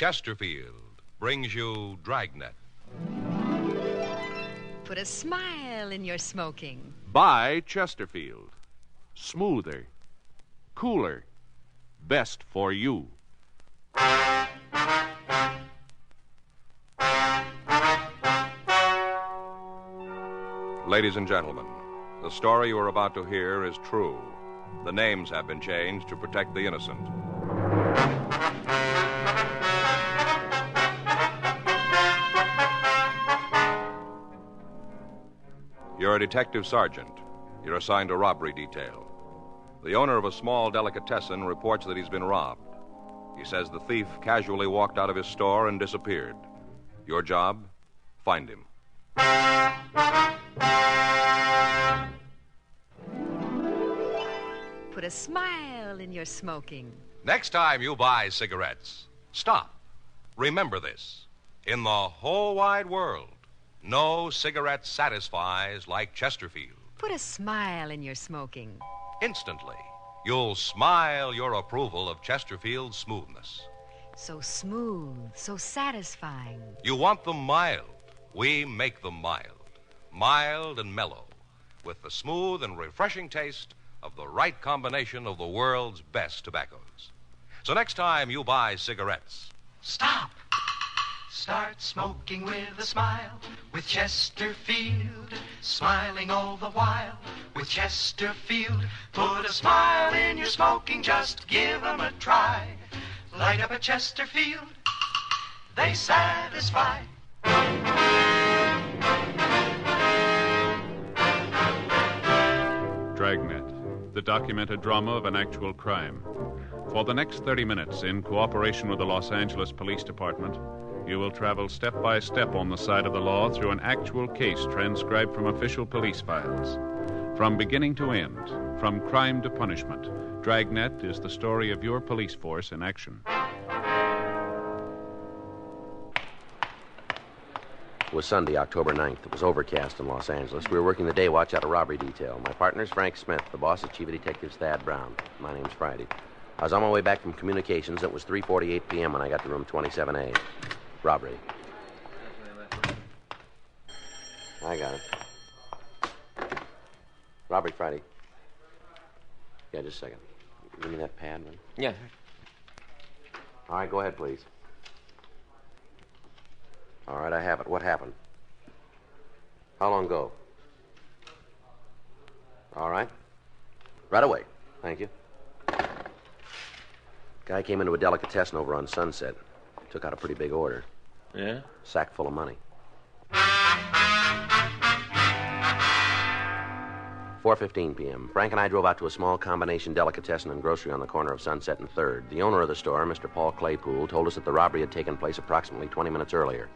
Chesterfield brings you Dragnet. Put a smile in your smoking. By Chesterfield. Smoother, cooler, best for you. Ladies and gentlemen, the story you are about to hear is true. The names have been changed to protect the innocent. You're a detective sergeant. You're assigned a robbery detail. The owner of a small delicatessen reports that he's been robbed. He says the thief casually walked out of his store and disappeared. Your job? Find him. Put a smile in your smoking. Next time you buy cigarettes, stop. Remember this. In the whole wide world, no cigarette satisfies like Chesterfield. Put a smile in your smoking. Instantly, you'll smile your approval of Chesterfield's smoothness. So smooth, so satisfying. You want them mild. We make them mild. Mild and mellow, with the smooth and refreshing taste of the right combination of the world's best tobaccos. So next time you buy cigarettes, stop. Start smoking with a smile with Chesterfield. Smiling all the while with Chesterfield. Put a smile in your smoking, just give 'em a try. Light up a Chesterfield, they satisfy. Dragnet, the documented drama of an actual crime. For the next 30 minutes, in cooperation with the Los Angeles Police Department, you will travel step by step on the side of the law through an actual case transcribed from official police files. From beginning to end, from crime to punishment, Dragnet is the story of your police force in action. It was Sunday, October 9th. It was overcast in Los Angeles. We were working the day watch out of robbery detail. My partner's Frank Smith. The boss is Chief of Detectives Thad Brown. My name's Friday. I was on my way back from communications. It was 3:48 p.m. when I got to room 27A. Robbery. I got it. Robbery, Friday. Yeah, just a second. Give me that pad, man. Yeah. All right, go ahead, please. All right, I have it. What happened? How long ago? All right. Right away. Thank you. Guy came into a delicatessen over on Sunset. Took out a pretty big order. Yeah? Sack full of money. 4:15 p.m. Frank and I drove out to a small combination delicatessen and grocery on the corner of Sunset and 3rd. The owner of the store, Mr. Paul Claypool, told us that the robbery had taken place approximately 20 minutes earlier.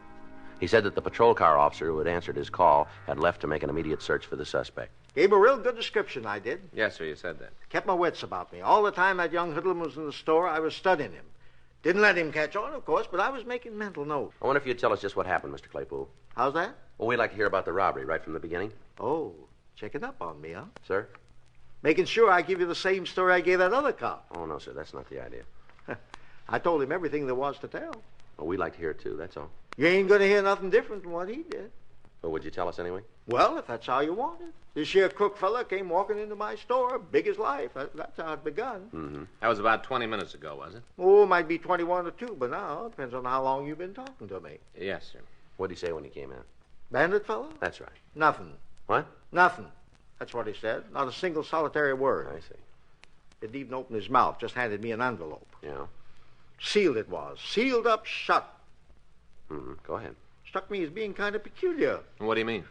He said that the patrol car officer who had answered his call had left to make an immediate search for the suspect. Gave a real good description, I did. Yes, sir, you said that. Kept my wits about me. All the time that young hoodlum was in the store, I was studying him. Didn't let him catch on, of course, but I was making mental notes. I wonder if you'd tell us just what happened, Mr. Claypool. How's that? Well, we'd like to hear about the robbery right from the beginning. Oh, checking up on me, huh? Sir? Making sure I give you the same story I gave that other cop. Oh, no, sir, that's not the idea. I told him everything there was to tell. Well, we'd like to hear it, too, that's all. You ain't going to hear nothing different from what he did. Well, would you tell us anyway? Well, if that's how you want it. This here crook fella came walking into my store, big as life. That's how it begun. Mm-hmm. That was about 20 minutes ago, was it? Oh, it might be 21 or 2, but now depends on how long you've been talking to me. Yes, sir. What did he say when he came in? Bandit fella? That's right. Nothing. What? Nothing. That's what he said. Not a single solitary word. I see. Didn't even open his mouth. Just handed me an envelope. Yeah? Sealed it was. Sealed up shut. Mm-hmm. Go ahead. Struck me as being kind of peculiar. What do you mean?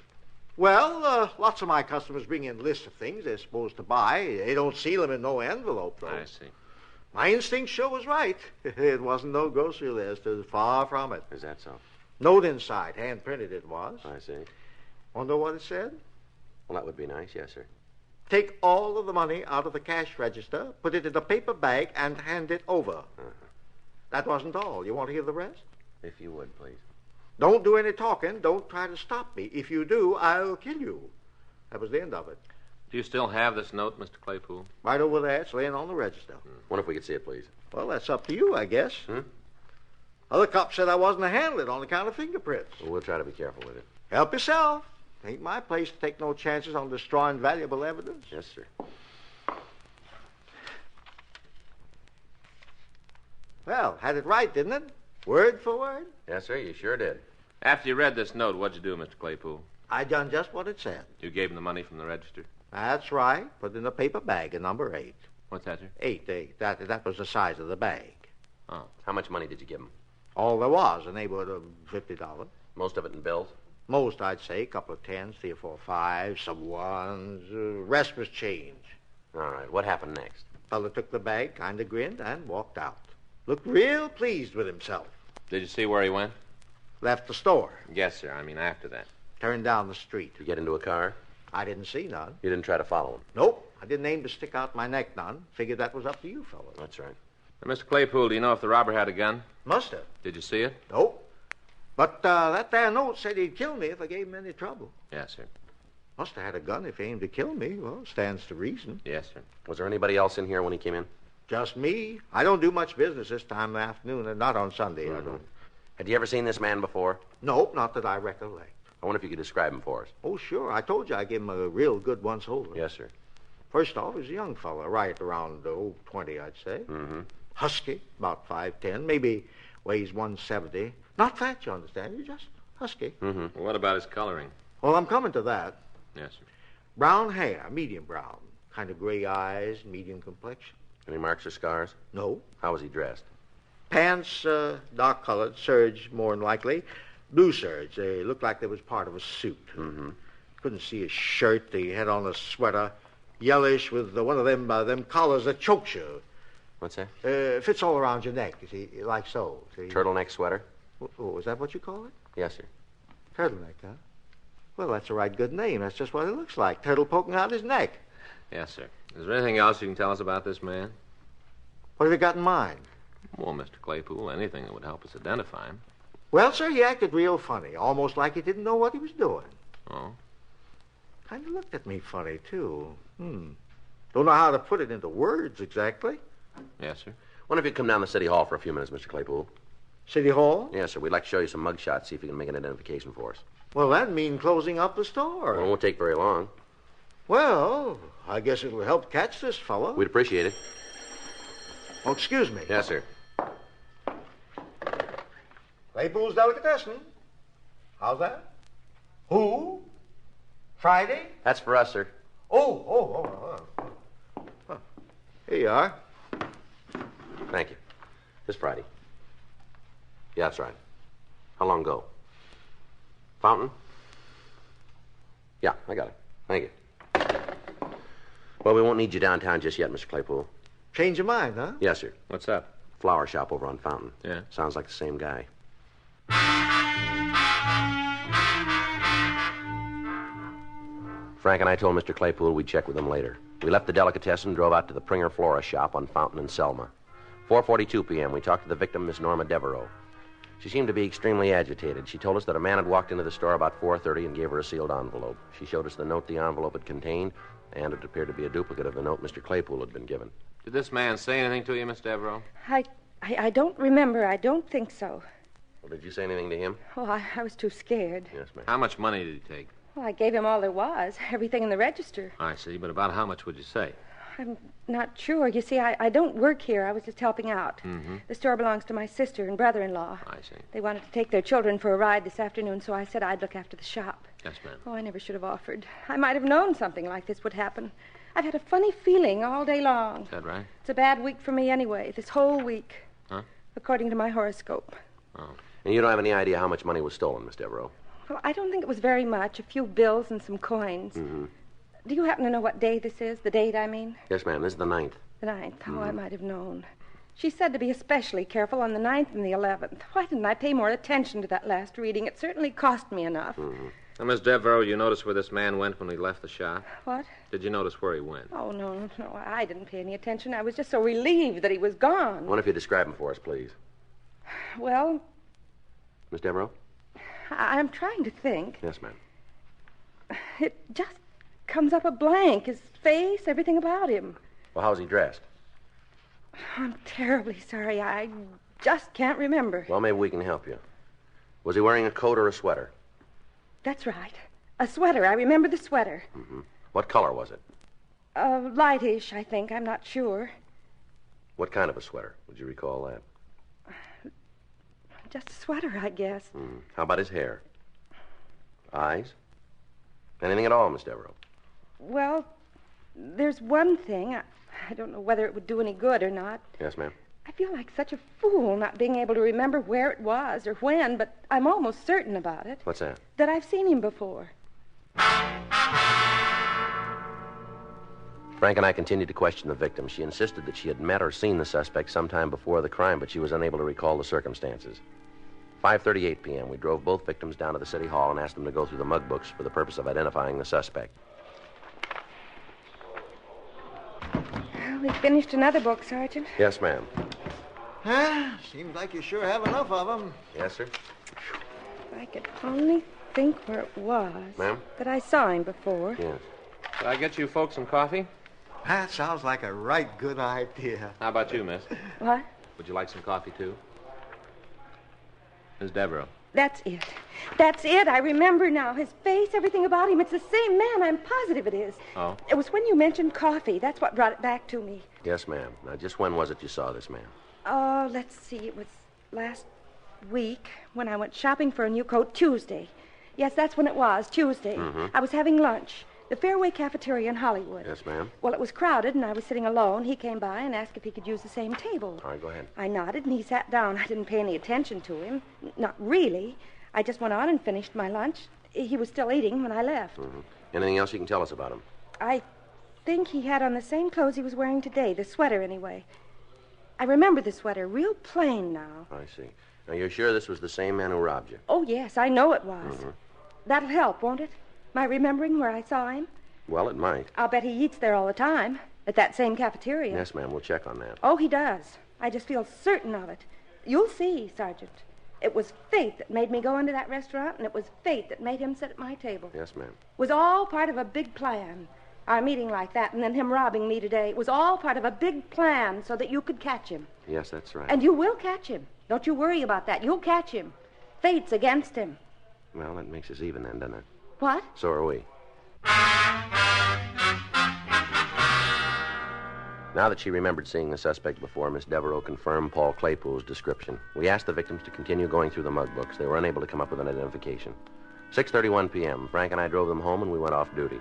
Well, lots of my customers bring in lists of things they're supposed to buy. They don't seal them in no envelope, though. I see. My instinct sure was right. It wasn't no grocery list. It was far from it. Is that so? Note inside. Hand-printed it was. I see. Want to know what it said? Well, that would be nice, yes, sir. Take all of the money out of the cash register, put it in a paper bag, and hand it over. Uh-huh. That wasn't all. You want to hear the rest? If you would, please. Don't do any talking. Don't try to stop me. If you do, I'll kill you. That was the end of it. Do you still have this note, Mr. Claypool? Right over there. It's laying on the register. Wonder if we could see it, please. Well, that's up to you, I guess. Other cops said I wasn't to handle it on account of fingerprints. Well, we'll try to be careful with it. Help yourself. Ain't my place to take no chances on destroying valuable evidence. Yes, sir. Well, had it right, didn't it? Word for word. Yes, sir, you sure did. After you read this note, what'd you do, Mr. Claypool? I done just what it said. You gave him the money from the register? That's right. Put in a paper bag, a number 8. What's that, sir? 8. That was the size of the bag. Oh. How much money did you give him? All there was, a neighborhood of $50. Most of it in bills? Most, I'd say. A couple of 10s, 3 or 4 5s, some 1s. Rest was change. All right. What happened next? Fella took the bag, kind of grinned, and walked out. Looked real pleased with himself. Did you see where he went? Left the store. Yes, sir. I mean, after that. Turned down the street. Did you get into a car? I didn't see none. You didn't try to follow him? Nope. I didn't aim to stick out my neck none. Figured that was up to you fellas. That's right. Mr. Claypool, do you know if the robber had a gun? Must have. Did you see it? Nope. But that there note said he'd kill me if I gave him any trouble. Yes, sir. Must have had a gun if he aimed to kill me. Well, stands to reason. Yes, sir. Was there anybody else in here when he came in? Just me. I don't do much business this time of the afternoon, and not on Sunday. I don't. Had you ever seen this man before? Nope, not that I recollect. I wonder if you could describe him for us. Oh, sure. I told you I gave him a real good once-over. Yes, sir. First off, he's a young fella, right around 20, I'd say. Mm-hmm. Husky, about 5'10", maybe weighs 170. Not fat, you understand. He's just husky. Mm-hmm. What about his coloring? Well, I'm coming to that. Yes, sir. Brown hair, medium brown. Kind of gray eyes, medium complexion. Any marks or scars? No. How was he dressed? Pants, dark-colored, serge, more than likely. Blue serge. They looked like they was part of a suit. Mm-hmm. Couldn't see his shirt. He had on a sweater, yellowish, with one of them collars that chokes you. What's that? Fits all around your neck, you see, like so. See? Turtleneck sweater? Oh, is that what you call it? Yes, sir. Turtleneck, huh? Well, that's a right good name. That's just what it looks like. Turtle poking out his neck. Yes, sir. Is there anything else you can tell us about this man? What have you got in mind? Well, Mr. Claypool, anything that would help us identify him. Well, sir, he acted real funny, almost like he didn't know what he was doing. Oh? Kind of looked at me funny, too. Don't know how to put it into words exactly. Yes, sir. Wonder if you'd come down to City Hall for a few minutes, Mr. Claypool. City Hall? Yes, sir. We'd like to show you some mug shots, see if you can make an identification for us. Well, that'd mean closing up the store. Well, it won't take very long. Well, I guess it'll help catch this fellow. We'd appreciate it. Oh, excuse me. Yes, sir. Claypool's Delicatessen. How's that? Who? Friday? That's for us, sir. Oh. Here you are. Thank you. This Friday. Yeah, that's right. How long ago? Fountain? Yeah, I got it. Thank you. Well, we won't need you downtown just yet, Mr. Claypool. Change your mind, huh? Yes, sir. What's up? Flower shop over on Fountain. Yeah? Sounds like the same guy. Frank and I told Mr. Claypool we'd check with him later. We left the delicatessen and drove out to the Pringer Flora shop on Fountain and Selma. 4:42 p.m., we talked to the victim, Miss Norma Devereaux. She seemed to be extremely agitated. She told us that a man had walked into the store about 4:30 and gave her a sealed envelope. She showed us the note the envelope had contained, and it appeared to be a duplicate of the note Mr. Claypool had been given. Did this man say anything to you, Miss Devereaux? I don't remember. I don't think so. Well, did you say anything to him? Oh, I was too scared. Yes, ma'am. How much money did he take? Well, I gave him all there was, everything in the register. I see, but about how much would you say? I'm not sure. You see, I don't work here. I was just helping out. Mm-hmm. The store belongs to my sister and brother-in-law. I see. They wanted to take their children for a ride this afternoon, so I said I'd look after the shop. Yes, ma'am. Oh, I never should have offered. I might have known something like this would happen. I've had a funny feeling all day long. Is that right? It's a bad week for me anyway, this whole week. Huh? According to my horoscope. Oh. And you don't have any idea how much money was stolen, Miss Devereaux? Well, I don't think it was very much. A few bills and some coins. Mm-hmm. Do you happen to know what day this is? The date, I mean? Yes, ma'am. This is the 9th. The 9th. Oh, I might have known. She said to be especially careful on the 9th and the 11th. Why didn't I pay more attention to that last reading? It certainly cost me enough. Mm-hmm. Now, Miss Devereaux, you noticed where this man went when he left the shop? What? Did you notice where he went? Oh, no. I didn't pay any attention. I was just so relieved that he was gone. I wonder if you describe him for us, please. Well, Miss Devereaux? I'm trying to think. Yes, ma'am. It just comes up a blank. His face, everything about him. Well, how's he dressed? I'm terribly sorry. I just can't remember. Well, maybe we can help you. Was he wearing a coat or a sweater? That's right. A sweater. I remember the sweater. Mm-hmm. What color was it? Lightish, I think. I'm not sure. What kind of a sweater? Would you recall that? Just a sweater, I guess. How about his hair? Eyes? Anything at all, Miss Devereaux? Well, there's one thing. I don't know whether it would do any good or not. Yes, ma'am. I feel like such a fool not being able to remember where it was or when, but I'm almost certain about it. What's that? That I've seen him before. Frank and I continued to question the victim. She insisted that she had met or seen the suspect sometime before the crime, but she was unable to recall the circumstances. 5:38 p.m., we drove both victims down to the city hall and asked them to go through the mug books for the purpose of identifying the suspect. Well, we finished another book, Sergeant. Yes, ma'am. Seems like you sure have enough of them. Yes, sir. If I could only think where it was. Ma'am? That I saw him before. Yes. Shall I get you folks some coffee? That sounds like a right good idea. How about you, miss? What? Would you like some coffee, too? Miss Devereaux. That's it. That's it. I remember now. His face, everything about him. It's the same man. I'm positive it is. Oh? It was when you mentioned coffee. That's what brought it back to me. Yes, ma'am. Now, just when was it you saw this man? Oh, let's see. It was last week when I went shopping for a new coat. Tuesday. Yes, that's when it was. Tuesday. Mm-hmm. I was having lunch. The Fairway Cafeteria in Hollywood. Yes, ma'am. Well, it was crowded, and I was sitting alone. He came by and asked if he could use the same table. All right, go ahead. I nodded, and he sat down. I didn't pay any attention to him. Not really. I just went on and finished my lunch. He was still eating when I left. Mm-hmm. Anything else you can tell us about him? I think he had on the same clothes he was wearing today, the sweater anyway. I remember the sweater, real plain now. I see. Now, you're sure this was the same man who robbed you? Oh, yes, I know it was. Mm-hmm. That'll help, won't it? My remembering where I saw him? Well, it might. I'll bet he eats there all the time, at that same cafeteria. Yes, ma'am. We'll check on that. Oh, he does. I just feel certain of it. You'll see, Sergeant. It was fate that made me go into that restaurant, and it was fate that made him sit at my table. Yes, ma'am. It was all part of a big plan. Our meeting like that, and then him robbing me today. It was all part of a big plan so that you could catch him. Yes, that's right. And you will catch him. Don't you worry about that. You'll catch him. Fate's against him. Well, that makes us even then, doesn't it? What? So are we. Now that she remembered seeing the suspect before, Miss Devereaux confirmed Paul Claypool's description. We asked the victims to continue going through the mug books. They were unable to come up with an identification. 6:31 p.m., Frank and I drove them home, and we went off duty.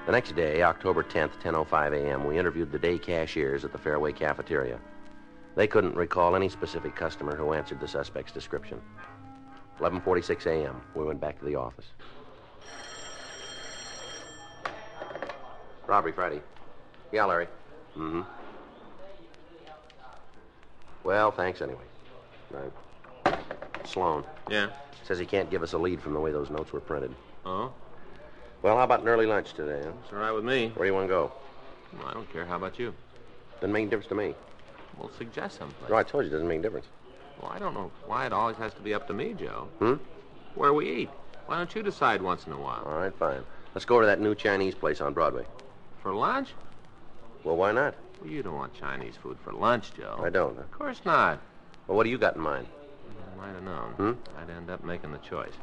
The next day, October 10th, 10:05 a.m., we interviewed the day cashiers at the Fairway Cafeteria. They couldn't recall any specific customer who answered the suspect's description. 11:46 a.m., we went back to the office. Robbery Friday. Yeah, Larry. Mm-hmm. Well, thanks anyway. Right. Sloan. Yeah? Says he can't give us a lead from the way those notes were printed. Oh? Well, how about an early lunch today, huh? It's all right with me. Where do you want to go? Well, I don't care. How about you? Doesn't make any difference to me. Well, suggest someplace. No, I told you it doesn't make any difference. Well, I don't know why it always has to be up to me, Joe. Hmm? Where we eat. Why don't you decide once in a while? All right, fine. Let's go to that new Chinese place on Broadway. For lunch? Well, why not? Well, you don't want Chinese food for lunch, Joe. I don't. Of course not. Well, what do you got in mind? I might have known. Hmm? I'd end up making the choice.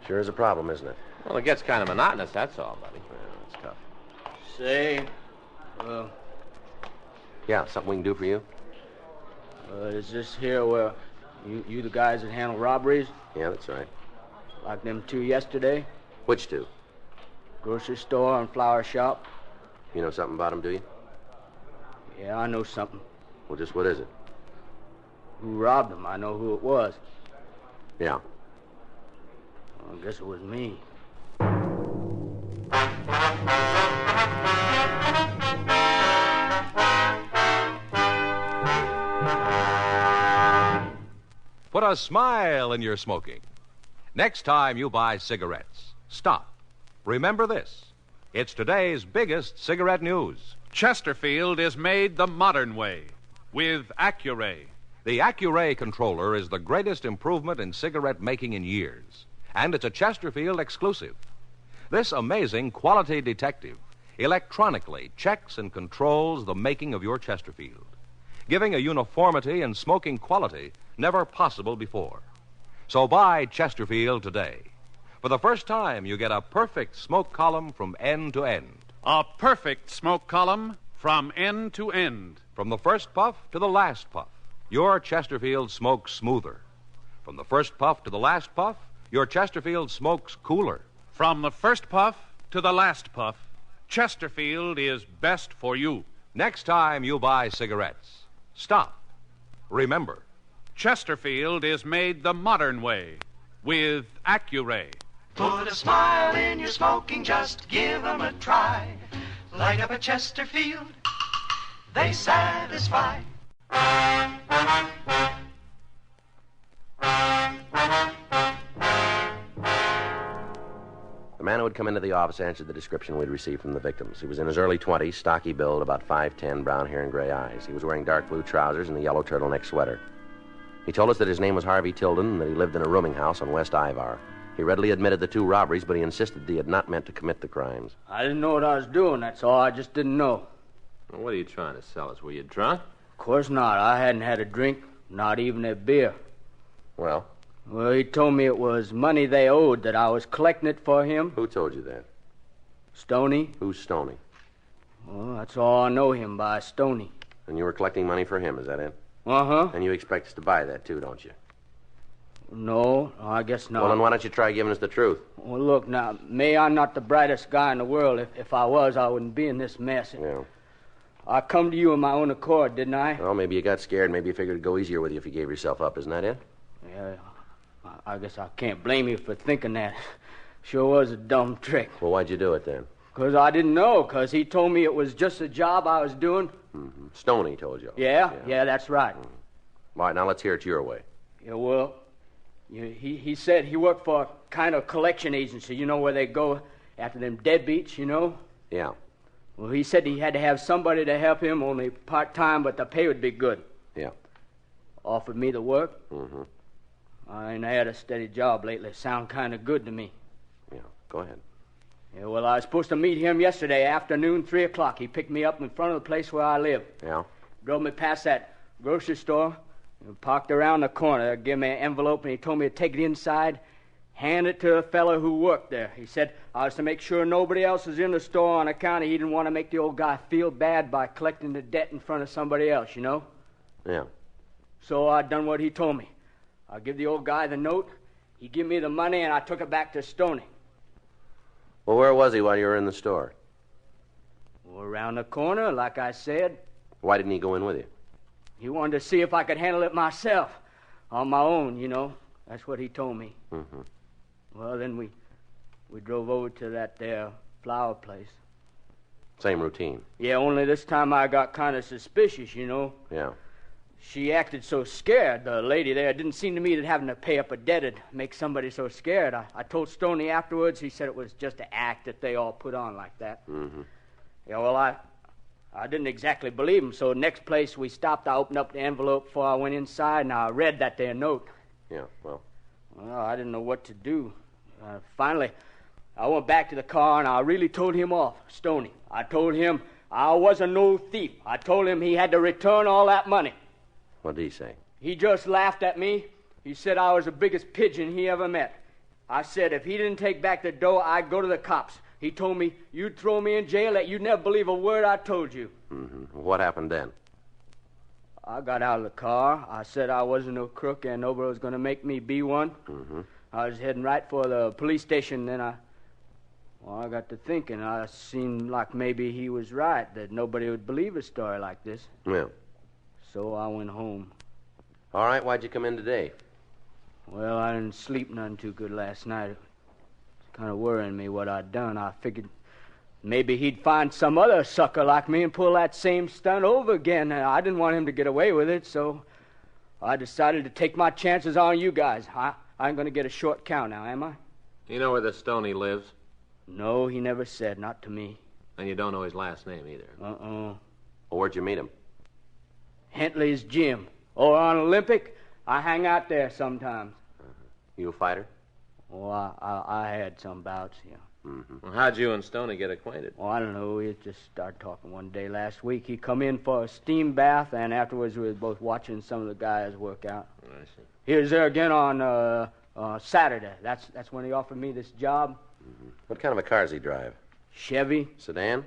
Sure is a problem, isn't it? Well, it gets kind of monotonous, that's all, buddy. Well, it's tough. Say, Yeah, something we can do for you? is this here where you the guys that handle robberies? Yeah, that's right. Like them two yesterday? Which two? Grocery store and flower shop? You know something about them, do you? Yeah, I know something. Well, just what is it? Who robbed them? I know who it was. Yeah. Well, I guess it was me. Put a smile in your smoking. Next time you buy cigarettes, stop. Remember this. It's today's biggest cigarette news. Chesterfield is made the modern way with Accuray. The Accuray controller is the greatest improvement in cigarette making in years, and it's a Chesterfield exclusive. This amazing quality detective electronically checks and controls the making of your Chesterfield, giving a uniformity in smoking quality never possible before. So buy Chesterfield today. For the first time, you get a perfect smoke column from end to end. A perfect smoke column from end to end. From the first puff to the last puff, your Chesterfield smokes smoother. From the first puff to the last puff, your Chesterfield smokes cooler. From the first puff to the last puff, Chesterfield is best for you. Next time you buy cigarettes, stop. Remember, Chesterfield is made the modern way with Accuray. Put a smile in your smoking, just give 'em a try. Light up a Chesterfield, they satisfy. The man who had come into the office answered the description we'd received from the victims. He was in his early 20s, stocky build, about 5'10", brown hair and gray eyes. He was wearing dark blue trousers and a yellow turtleneck sweater. He told us that his name was Harvey Tilden and that he lived in a rooming house on West Ivar. He readily admitted the 2 robberies, but he insisted that he had not meant to commit the crimes. I didn't know what I was doing, that's all. I just didn't know. Well, what are you trying to sell us? Were you drunk? Of course not. I hadn't had a drink, not even a beer. Well? Well, he told me it was money they owed, that I was collecting it for him. Who told you that? Stoney. Who's Stoney? Well, that's all I know him by, Stoney. And you were collecting money for him, is that it? Uh-huh. And you expect us to buy that, too, don't you? No, I guess not. Well, then why don't you try giving us the truth? Well, look, now, may I'm not the brightest guy in the world. If I was, I wouldn't be in this mess. Yeah. I come to you of my own accord, didn't I? Well, maybe you got scared. Maybe you figured it'd go easier with you if you gave yourself up. Isn't that it? Yeah, I guess I can't blame you for thinking that. Sure was a dumb trick. Well, why'd you do it, then? Because I didn't know, because he told me it was just a job I was doing. Mm-hmm. Stoney told you. Yeah, that's right. All right, now let's hear it your way. Yeah, well, he said he worked for a kind of collection agency, you know, where they go after them deadbeats, you know? Yeah. Well, he said he had to have somebody to help him, only part-time, but the pay would be good. Yeah. Offered me the work. Mm-hmm. I ain't had a steady job lately. Sound kind of good to me. Yeah, go ahead. Yeah, well, I was supposed to meet him yesterday afternoon, 3 o'clock. He picked me up in front of the place where I live. Yeah? Drove me past that grocery store, and parked around the corner, gave me an envelope, and he told me to take it inside, hand it to a fellow who worked there. He said I was to make sure nobody else was in the store on account of he didn't want to make the old guy feel bad by collecting the debt in front of somebody else, you know? Yeah. So I done what he told me. I give the old guy the note, he give me the money, and I took it back to Stoney. Well, where was he while you were in the store? Well, around the corner, like I said. Why didn't he go in with you? He wanted to see if I could handle it myself, on my own, you know. That's what he told me. Mm-hmm. Well, then we drove over to that there flower place. Same routine. Yeah, only this time I got kind of suspicious, you know. Yeah. She acted so scared, the lady there. It didn't seem to me that having to pay up a debt would make somebody so scared. I told Stoney afterwards. He said it was just an act that they all put on like that. Mm-hmm. Yeah, well, I didn't exactly believe him, so next place we stopped, I opened up the envelope before I went inside, and I read that there note. Yeah, well? Well, I didn't know what to do. Finally, I went back to the car, and I really told him off, Stoney. I told him I wasn't no thief. I told him he had to return all that money. What did he say? He just laughed at me. He said I was the biggest pigeon he ever met. I said if he didn't take back the dough, I'd go to the cops. He told me you'd throw me in jail, that you'd never believe a word I told you. Mm-hmm. What happened then? I got out of the car. I said I wasn't no crook and nobody was going to make me be one. Mm-hmm. I was heading right for the police station. Then I got to thinking. I seemed like maybe he was right, that nobody would believe a story like this. Yeah. So I went home. All right, why'd you come in today? Well, I didn't sleep none too good last night. It was kind of worrying me what I'd done. I figured maybe he'd find some other sucker like me and pull that same stunt over again. I didn't want him to get away with it, so I decided to take my chances on you guys. I ain't going to get a short count now, am I? You know where the Stoney lives? No, he never said, not to me. And you don't know his last name either. Well, where'd you meet him? Hentley's gym. Or on Olympic, I hang out there sometimes. You a fighter? Oh, I had some bouts, yeah. Mm-hmm. Well, how'd you and Stoney get acquainted? Oh, I don't know. We just started talking one day last week. He come in for a steam bath, and afterwards we were both watching some of the guys work out. I see. He was there again on Saturday. That's when he offered me this job. Mm-hmm. What kind of a car does he drive? Chevy? Sedan?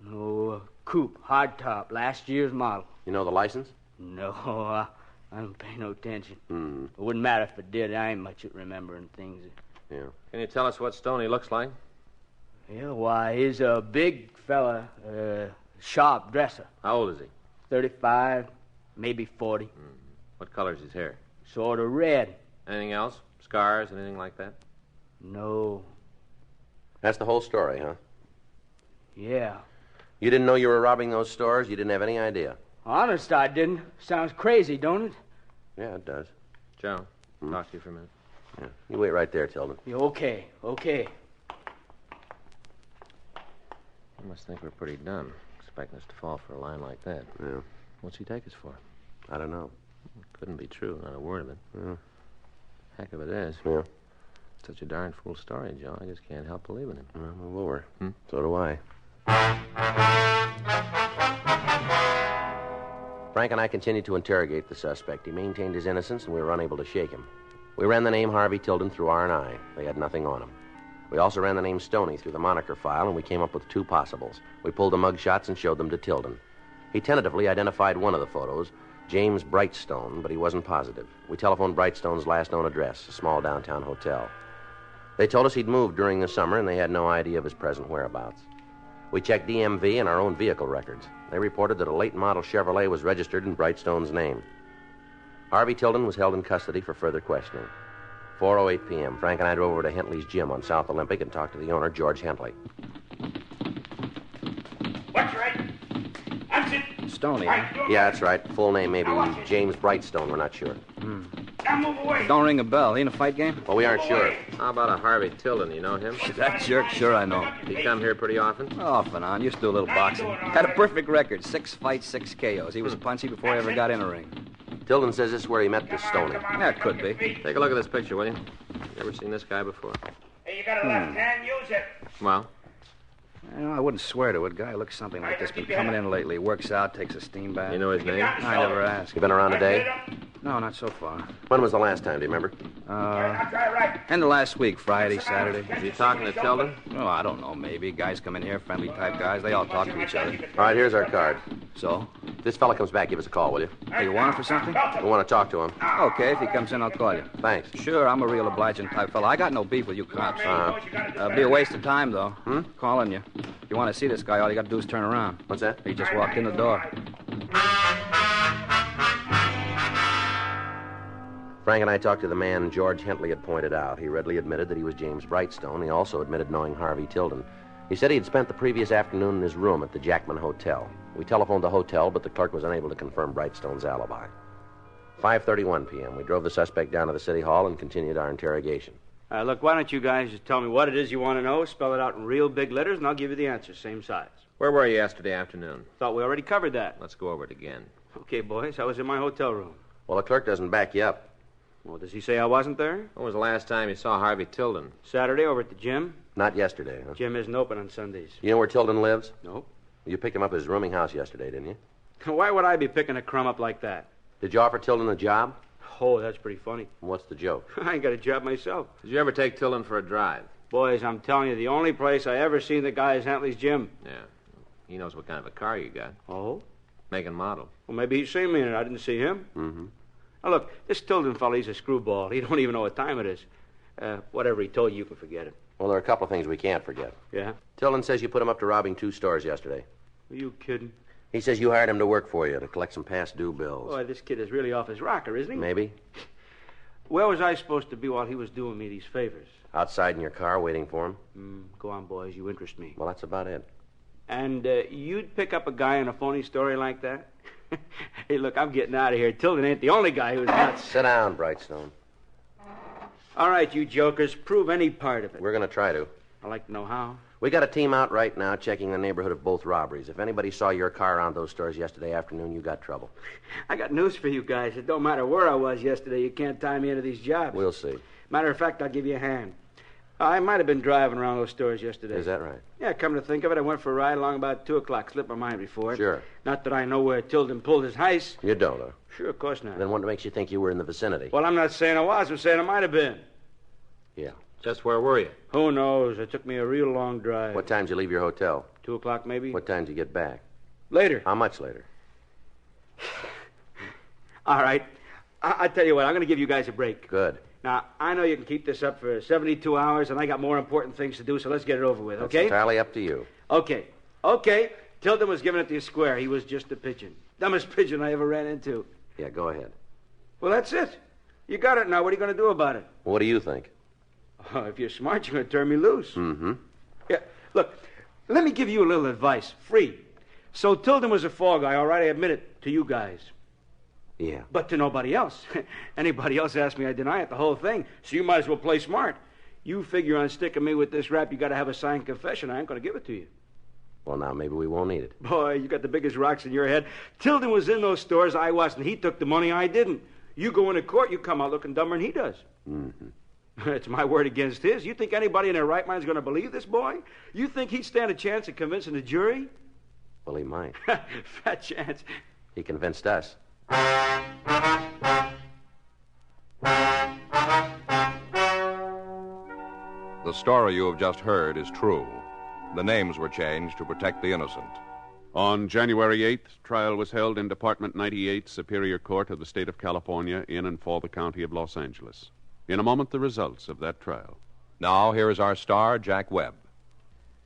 No, coupe, hardtop, last year's model. You know the license? No, I don't pay no attention. Mm-hmm. It wouldn't matter if I did. I ain't much at remembering things. Yeah. Can you tell us what Stoney looks like? Yeah, why, he's a big fella, sharp dresser. How old is he? 35, maybe 40. What color's his hair? Sort of red. Anything else? Scars, anything like that? No. That's the whole story, huh? Yeah. You didn't know you were robbing those stores? You didn't have any idea? Honest, I didn't. Sounds crazy, don't it? Yeah, it does. Joe, talk to you for a minute. Yeah. You wait right there, Tilden. Yeah, okay. You must think we're pretty dumb, expecting us to fall for a line like that. Yeah. What's he take us for? I don't know. Couldn't be true, not a word of it. Yeah. Heck of it is. Yeah. Such a darn fool story, Joe. I just can't help believing him. Well, move over. So do I. Frank and I continued to interrogate the suspect. He maintained his innocence, and we were unable to shake him. We ran the name Harvey Tilden through R&I. They had nothing on him. We also ran the name Stoney through the moniker file, and we came up with two possibles. We pulled the mug shots and showed them to Tilden. He tentatively identified one of the photos, James Brightstone, but he wasn't positive. We telephoned Brightstone's last known address, a small downtown hotel. They told us he'd moved during the summer, and they had no idea of his present whereabouts. We checked DMV and our own vehicle records. They reported that a late-model Chevrolet was registered in Brightstone's name. Harvey Tilden was held in custody for further questioning. 4:08 p.m., Frank and I drove over to Hentley's gym on South Olympic and talked to the owner, George Hentley. What's right? That's it. Stoney, Right, huh? Yeah, that's right. Full name maybe James Brightstone. We're not sure. Now move away. Don't ring a bell. He in a fight game? Well, we aren't sure. How about a Harvey Tilden? You know him? That jerk, sure I know. He come here pretty often? Off and on. Used to do a little boxing. Had a perfect record. 6 fights, 6 KOs. He was punchy before he ever got in a ring. Tilden says this is where he met this Stoney. That could be. Take a look at this picture, will you? You ever seen this guy before? Hey, you got a left hand, use it. Well, I wouldn't swear to it. Guy looks something like this. Been coming in lately. Works out, takes a steam bath. you know his name? I never asked. You been around today? No, not so far. When was the last time, do you remember? Now try right. End of last week, Friday, Saturday. Is he talking to Tilden? Oh, I don't know, maybe. Guys come in here, friendly type guys. They all talk to each other. All right, here's our card. So? If this fella comes back, give us a call, will you? Hey, you want him for something? We want to talk to him. Okay, if he comes in, I'll call you. Thanks. Sure, I'm a real obliging type fella. I got no beef with you cops. Be a waste of time, though. Calling you. If you want to see this guy, all you got to do is turn around. What's that? He just walked in the door. Frank and I talked to the man George Hentley had pointed out. He readily admitted that he was James Brightstone. He also admitted knowing Harvey Tilden. He said he had spent the previous afternoon in his room at the Jackman Hotel. We telephoned the hotel, but the clerk was unable to confirm Brightstone's alibi. 5:31 p.m. We drove the suspect down to the city hall and continued our interrogation. Look, why don't you guys just tell me what it is you want to know, spell it out in real big letters, and I'll give you the answer, same size. Where were you yesterday afternoon? Thought we already covered that. Let's go over it again. Okay, boys, I was in my hotel room. Well, the clerk doesn't back you up. Well, does he say I wasn't there? When was the last time you saw Harvey Tilden? Saturday over at the gym. Not yesterday, huh? Gym isn't open on Sundays. You know where Tilden lives? Nope. You picked him up at his rooming house yesterday, didn't you? Why would I be picking a crumb up like that? Did you offer Tilden a job? Oh, that's pretty funny. What's the joke? I ain't got a job myself. Did you ever take Tilden for a drive? Boys, I'm telling you, the only place I ever seen the guy is Hentley's gym. Yeah. He knows what kind of a car you got. Oh? Make and model. Well, maybe he's seen me in it. I didn't see him. Mm-hmm. Now, look, this Tilden fella, he's a screwball. He don't even know what time it is. Whatever he told you, you can forget it. Well, there are a couple of things we can't forget. Yeah? Tilden says you put him up to robbing 2 stores yesterday. Are you kidding? He says you hired him to work for you to collect some past due bills. Boy, this kid is really off his rocker, isn't he? Maybe. Where was I supposed to be while he was doing me these favors? Outside in your car waiting for him. Go on, boys. You interest me. Well, that's about it. And you'd pick up a guy in a phony story like that? Hey, look, I'm getting out of here. Tilden ain't the only guy who's nuts. Sit down, Brightstone. All right, you jokers, prove any part of it. We're going to try to. I'd like to know how. We got a team out right now checking the neighborhood of both robberies. If anybody saw your car around those stores yesterday afternoon, you got trouble. I got news for you guys. It don't matter where I was yesterday. You can't tie me into these jobs. We'll see. Matter of fact, I'll give you a hand. I might have been driving around those stores yesterday. Is that right? Yeah, come to think of it, I went for a ride along about 2 o'clock. Slipped my mind before. Sure. Not that I know where Tilden pulled his heist. You don't, though? Sure, of course not. Then what makes you think you were in the vicinity? Well, I'm not saying I was. I'm saying I might have been. Yeah. Just where were you? Who knows? It took me a real long drive. What time did you leave your hotel? 2 o'clock, maybe? What time did you get back? Later. How much later? All right. I tell you what, I'm going to give you guys a break. Good. Now, I know you can keep this up for 72 hours, and I got more important things to do, so let's get it over with, okay? That's entirely up to you. Okay. Tilden was giving it to you square. He was just a pigeon. Dumbest pigeon I ever ran into. Yeah, go ahead. Well, that's it. You got it now. What are you going to do about it? What do you think? Oh, if you're smart, you're going to turn me loose. Mm-hmm. Yeah, look, let me give you a little advice, free. So Tilden was a fall guy, all right? I admit it to you guys. Yeah. But to nobody else. Anybody else asks me, I deny it, the whole thing. So you might as well play smart. You figure on sticking me with this rap, you got to have a signed confession. I ain't going to give it to you. Well, now maybe we won't need it. Boy, you got the biggest rocks in your head. Tilden was in those stores, I wasn't. He took the money, I didn't. You go into court, you come out looking dumber than he does. Mm-hmm. It's my word against his. You think anybody in their right mind is going to believe this boy? You think he'd stand a chance of convincing the jury? Well, he might. Fat chance. He convinced us. The story you have just heard is true. The names were changed to protect the innocent. On January 8th, trial was held in Department 98, Superior Court of the State of California, in and for the County of Los Angeles. In a moment, the results of that trial. Now, here is our star, Jack Webb.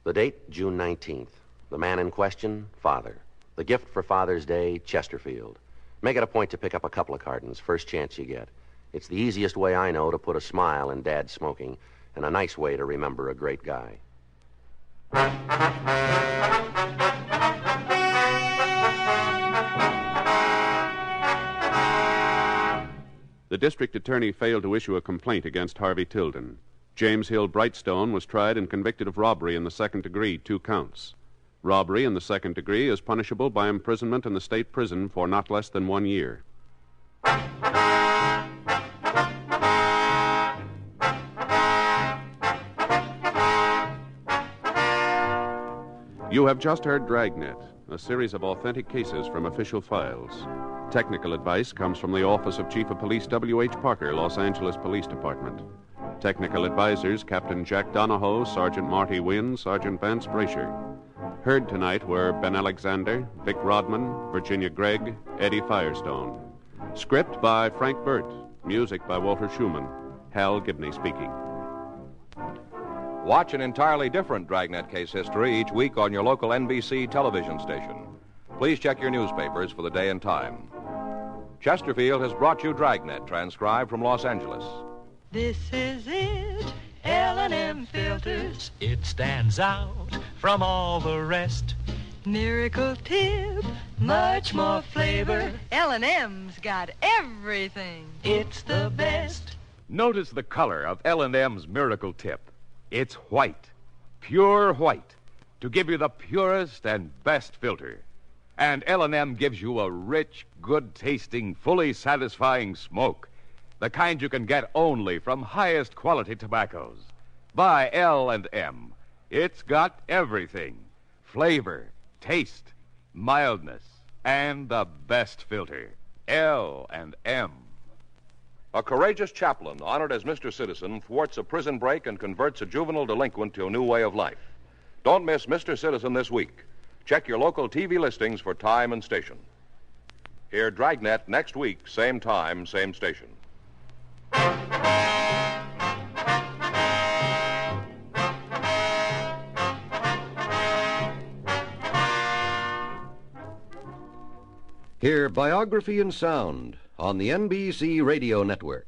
The date, June 19th. The man in question, Father. The gift for Father's Day, Chesterfield. Make it a point to pick up a couple of cartons, first chance you get. It's the easiest way I know to put a smile in Dad's smoking, and a nice way to remember a great guy. The district attorney failed to issue a complaint against Harvey Tilden. James Hill Brightstone was tried and convicted of robbery in the second degree, 2 counts. Robbery in the second degree is punishable by imprisonment in the state prison for not less than 1 year. You have just heard Dragnet, a series of authentic cases from official files. Technical advice comes from the Office of Chief of Police W.H. Parker, Los Angeles Police Department. Technical advisors Captain Jack Donahoe, Sergeant Marty Wynn, Sergeant Vance Brasher. Heard tonight were Ben Alexander, Vic Rodman, Virginia Gregg, Eddie Firestone. Script by Frank Burt. Music by Walter Schumann. Hal Gibney speaking. Watch an entirely different Dragnet case history each week on your local NBC television station. Please check your newspapers for the day and time. Chesterfield has brought you Dragnet, transcribed from Los Angeles. This is it, L&M Filters. It stands out from all the rest. Miracle tip, much more flavor. L&M's got everything. It's the best. Notice the color of L&M's Miracle Tip. It's white, pure white, to give you the purest and best filter. And L&M gives you a rich, good-tasting, fully satisfying smoke, the kind you can get only from highest quality tobaccos. Buy L&M. It's got everything: flavor, taste, mildness, and the best filter. L&M. A courageous chaplain, honored as Mr. Citizen, thwarts a prison break and converts a juvenile delinquent to a new way of life. Don't miss Mr. Citizen this week. Check your local TV listings for time and station. Hear Dragnet next week, same time, same station. Hear Biography in Sound on the NBC Radio Network.